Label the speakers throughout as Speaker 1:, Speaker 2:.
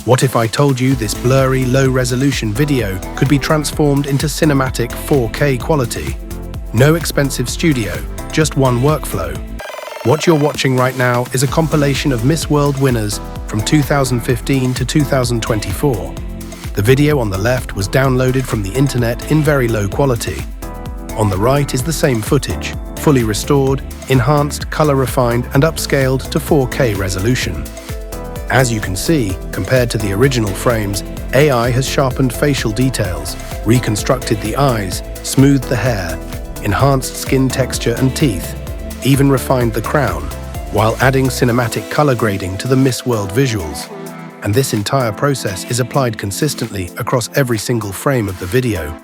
Speaker 1: What if I told you this blurry, low-resolution video could be transformed into cinematic 4K quality? No expensive studio, just one workflow. What you're watching right now is a compilation of Miss World winners from 2015 to 2024. The video on the left was downloaded from the internet in very low quality. On the right is the same footage, fully restored, enhanced, color-refined, and upscaled to 4K resolution. As you can see, compared to the original frames, AI has sharpened facial details, reconstructed the eyes, smoothed the hair, enhanced skin texture and teeth, even refined the crown, while adding cinematic color grading to the Miss World visuals. And this entire process is applied consistently across every single frame of the video.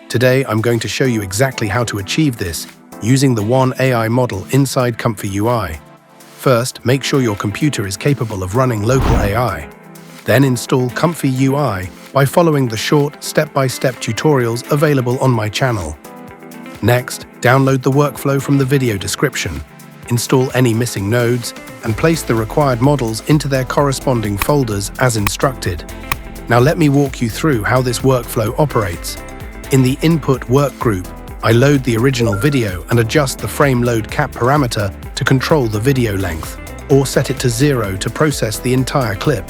Speaker 1: Today, I'm going to show you exactly how to achieve this using the Wan AI model inside ComfyUI. First, make sure your computer is capable of running local AI. Then install ComfyUI by following the short, step-by-step tutorials available on my channel. Next, download the workflow from the video description, install any missing nodes, and place the required models into their corresponding folders as instructed. Now let me walk you through how this workflow operates. In the Input Work group, I load the original video and adjust the frame load cap parameter to control the video length, or set it to 0 to process the entire clip.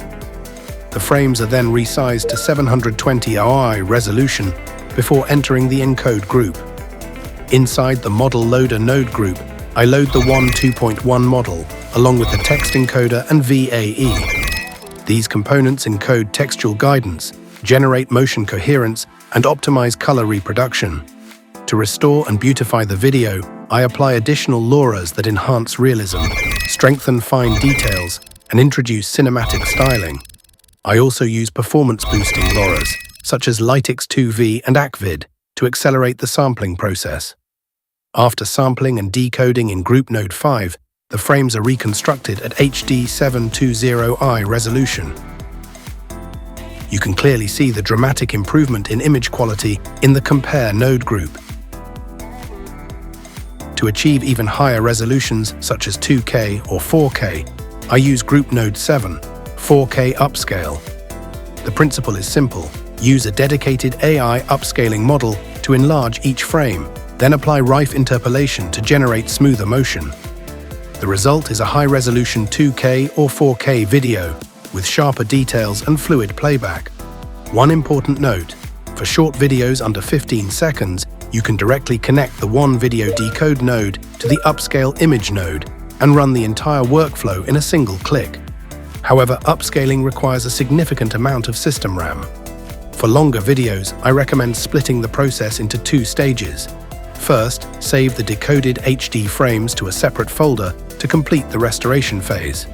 Speaker 1: The frames are then resized to 720 OI resolution before entering the Encode group. Inside the Model Loader node group, I load the Wan 2.1 model, along with the text encoder and VAE. These components encode textual guidance, generate motion coherence, and optimize color reproduction. To restore and beautify the video, I apply additional LoRAs that enhance realism, strengthen fine details, and introduce cinematic styling. I also use performance-boosting LoRAs, such as Lightx2v and Accvid, to accelerate the sampling process. After sampling and decoding in Group Node 5, the frames are reconstructed at HD 720i resolution. You can clearly see the dramatic improvement in image quality in the Compare node group. To achieve even higher resolutions, such as 2K or 4K, I use Group Node 7, 4K Upscale. The principle is simple. Use a dedicated AI upscaling model to enlarge each frame, then apply RIFE interpolation to generate smoother motion. The result is a high-resolution 2K or 4K video with sharper details and fluid playback. One important note: for short videos under 15 seconds, you can directly connect the Wan Video Decode node to the Upscale image node and run the entire workflow in a single click. However, upscaling requires a significant amount of system RAM. For longer videos, I recommend splitting the process into two stages. First, save the decoded HD frames to a separate folder to complete the restoration phase.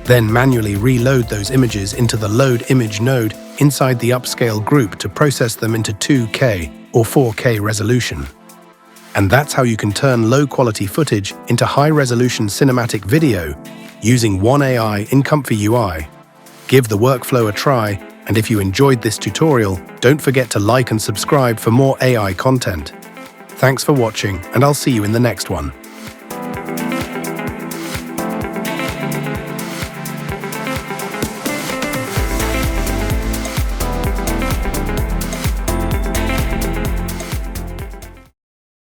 Speaker 1: Then manually reload those images into the Load Image node inside the Upscale group to process them into 2K or 4K resolution. And that's how you can turn low-quality footage into high-resolution cinematic video using Wan AI in ComfyUI. Give the workflow a try, and if you enjoyed this tutorial, don't forget to like and subscribe for more AI content. Thanks for watching, and I'll see you in the next one.